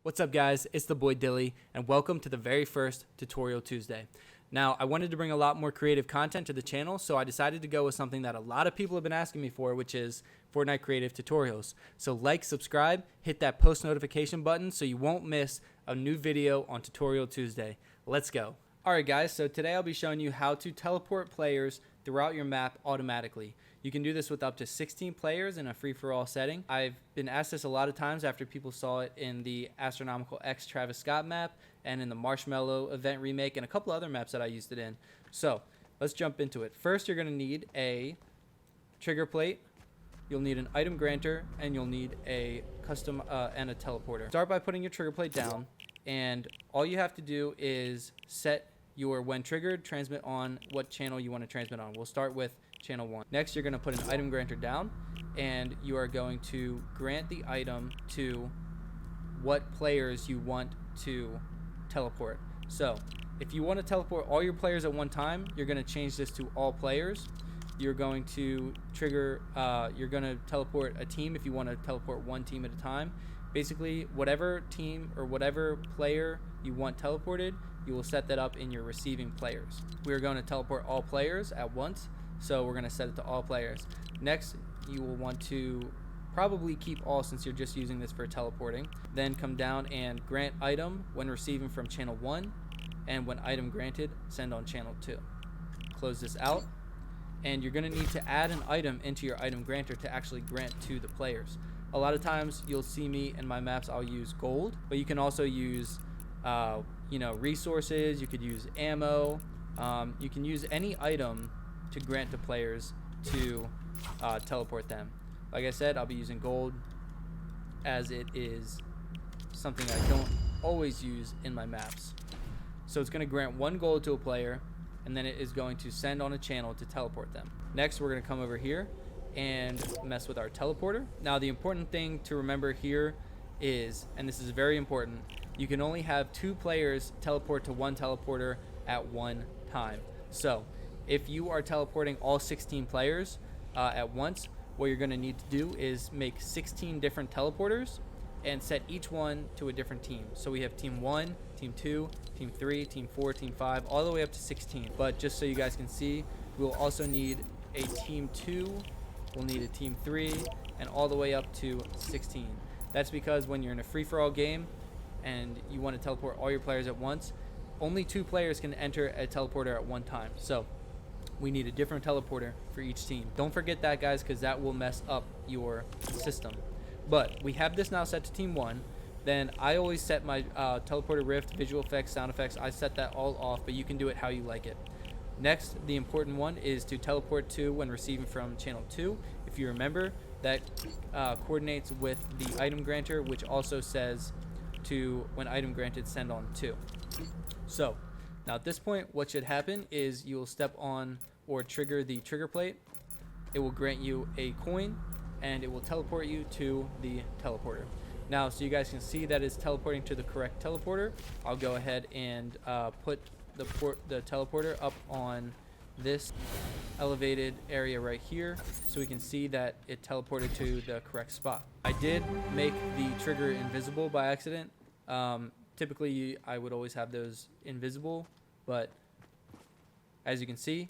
What's up guys, it's the boy Dilly and welcome to the very first Tutorial Tuesday. Now I wanted to bring a lot more creative content to the channel, so I decided to go with something that a lot of people have been asking me for, which is Fortnite creative tutorials. So like, subscribe, hit that post notification button so you won't miss a new video on Tutorial Tuesday. Let's go. Alright guys, so today I'll be showing you how to teleport players throughout your map automatically. You can do this with up to 16 players in a free-for-all setting. I've been asked this a lot of times after people saw it in the Astronomical X Travis Scott map and in the Marshmallow event remake and a couple other maps that I used it in. So let's jump into it. First, you're going to need a trigger plate, you'll need an item granter, and you'll need a custom and a teleporter. Start by putting your trigger plate down, and all you have to do is set your when triggered transmit on what channel you want to transmit on. We'll start with channel 1. Next, you're going to put an item granter down, and you are going to grant the item to what players you want to teleport. So if you want to teleport all your players at one time, you're going to change this to all players. You're going to trigger you're going to teleport a team if you want to teleport one team at a time. Basically, whatever team or whatever player you want teleported, you will set that up in your receiving players. We're going to teleport all players at once, so we're going to set it to all players. Next, you will want to probably keep all since you're just using this for teleporting. Then come down and grant item when receiving from channel 1, and when item granted, send on channel 2. Close this out, and you're going to need to add an item into your item granter to actually grant to the players. A lot of times you'll see me in my maps, I'll use gold, but you can also use resources, you could use ammo, you can use any item to grant to players to teleport them. Like I said, I'll be using gold as it is something I don't always use in my maps. So it's going to grant 1 gold to a player, and then it is going to send on a channel to teleport them. Next, we're going to come over here and mess with our teleporter. Now the important thing to remember here is, and this is very important, you can only have 2 players teleport to one teleporter at one time. So if you are teleporting all 16 players at once, what you're going to need to do is make 16 different teleporters and set each one to a different team. So we have team 1, team 2, team 3, team 4, team 5, all the way up to 16. But just so you guys can see, we'll also need a team 2, we'll need a team 3, and all the way up to 16. That's because when you're in a free-for-all game and you want to teleport all your players at once, only 2 players can enter a teleporter at one time. So we need a different teleporter for each team. Don't forget that, guys, because that will mess up your system. But we have this now set to team 1. Then I always set my teleporter rift, visual effects, sound effects, I set that all off, but you can do it how you like it. Next, the important one is to teleport to when receiving from channel 2. If you remember, that coordinates with the item granter, which also says to when item granted, send on 2. So now at this point, what should happen is you will step on or trigger the trigger plate. It will grant you a coin, and it will teleport you to the teleporter. Now, so you guys can see that it's teleporting to the correct teleporter, I'll go ahead and put the teleporter up on this elevated area right here so we can see that it teleported to the correct spot. I did make the trigger invisible by accident. Typically I would always have those invisible, but as you can see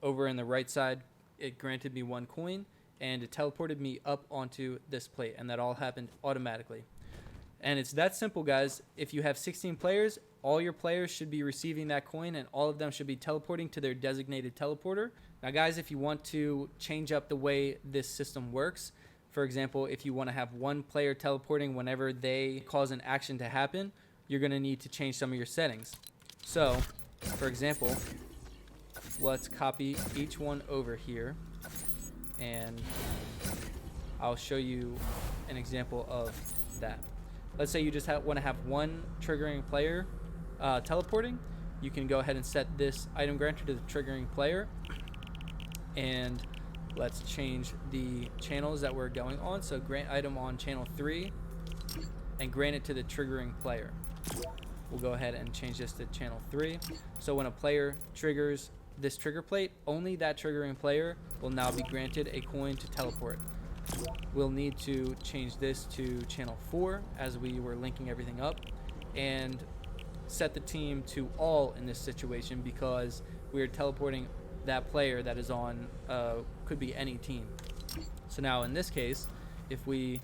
over in the right side, it granted me 1 coin and it teleported me up onto this plate, and that all happened automatically. And it's that simple, guys. If you have 16 players, all your players should be receiving that coin, and all of them should be teleporting to their designated teleporter. Now guys, if you want to change up the way this system works, for example, if you want to have 1 player teleporting whenever they cause an action to happen, you're going to need to change some of your settings. So for example, let's copy each one over here, and I'll show you an example of that. Let's say you just want to have 1 triggering player teleporting. You can go ahead and set this item granter to the triggering player, and let's change the channels that we're going on. So grant item on channel 3 and grant it to the triggering player. We'll go ahead and change this to channel 3. So when a player triggers this trigger plate, only that triggering player will now be granted a coin to teleport. we'll need to change this to channel 4 as we were linking everything up, and set the team to all in this situation because we're teleporting that player that is on could be any team. So now in this case, if we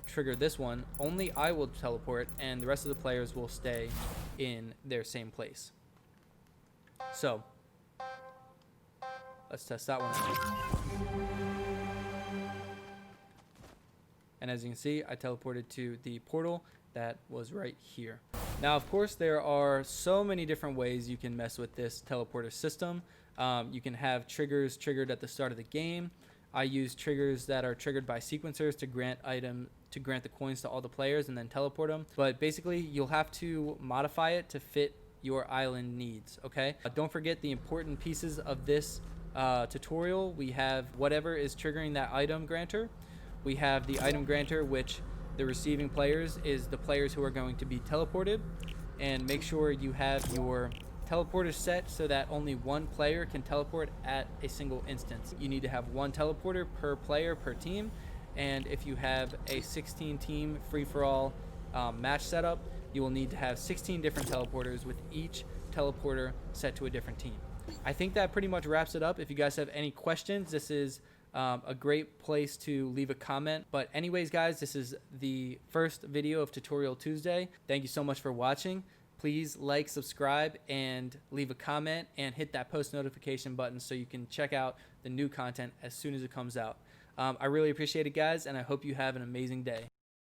trigger this one, only I will teleport and the rest of the players will stay in their same place. So let's test that one out. And as you can see, I teleported to the portal that was right here. Now, of course, there are so many different ways you can mess with this teleporter system. You can have triggers triggered at the start of the game. I use triggers that are triggered by sequencers to grant the coins to all the players and then teleport them. But basically, you'll have to modify it to fit your island needs, okay? Don't forget the important pieces of this tutorial. We have whatever is triggering that item granter. We have the item granter, which the receiving players is the players who are going to be teleported. And make sure you have your teleporter set so that only one player can teleport at a single instance. You need to have one teleporter per player per team, and if you have a 16 team free-for-all match setup, you will need to have 16 different teleporters with each teleporter set to a different team. I think that pretty much wraps it up. If you guys have any questions, this is a great place to leave a comment. But anyways, guys, this is the first video of Tutorial Tuesday. Thank you so much for watching. Please like, subscribe, and leave a comment, and hit that post notification button so you can check out the new content as soon as it comes out. I really appreciate it, guys, and I hope you have an amazing day.